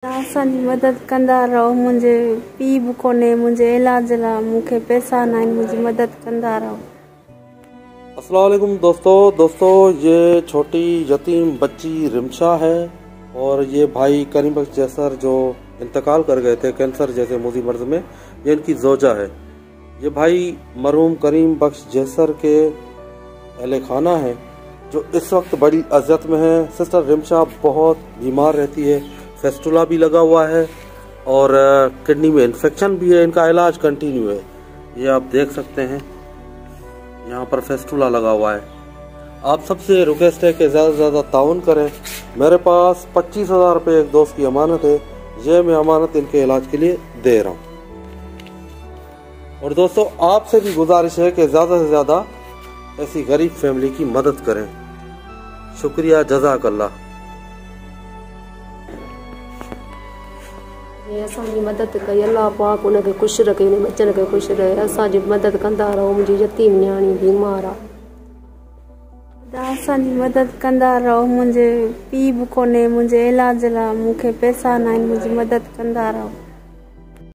असांजी मदद कंदा रहो। मुझे पीउ भी कोन्हे, मुझे इलाज ला मूंखे पैसा ना आहिनि, मुझी मदद कंदा रहो। अस्सलाम वालेकुम दोस्तों ये छोटी यतीम बच्ची रिमशा है और ये भाई करीम बख्श जैसर जो इंतकाल कर गए थे कैंसर जैसे मुज़ी मर्ज में, ये इनकी जोजा है। ये भाई मरहूम करीम बख्श जैसर के अहले खाना है जो इस वक्त बड़ी अज़ियत में है। सिस्टर रिमशा बहुत बीमार रहती है, फेस्टुला भी लगा हुआ है और किडनी में इन्फेक्शन भी है। इनका इलाज कंटिन्यू है, ये आप देख सकते हैं यहाँ पर फेस्टुला लगा हुआ है। आप सबसे रिक्वेस्ट है कि ज़्यादा से ज़्यादा ताउन करें। मेरे पास 25,000 रुपये एक दोस्त की अमानत है, ये मैं अमानत इनके इलाज के लिए दे रहा हूँ। और दोस्तों आपसे भी गुजारिश है कि ज़्यादा से ज़्यादा ऐसी गरीब फैमिली की मदद करें। शुक्रिया, जज़ाकल्लाह। असांजी मदद कई, अल्लाह पाक उनखे ख़ुशि रखे, उन बच्चनि खे ख़ुशि रहे। असांजी मदद कंदा रहो। मुंहिंजी यतीम न्याणी बीमार आहे। असांजी मदद कंदा रहो। मुझे पीउ भी कोन्हे, मुझे इलाज ला मूंखे पैसा ना आहिनि, मुझी मदद कंदा रहो।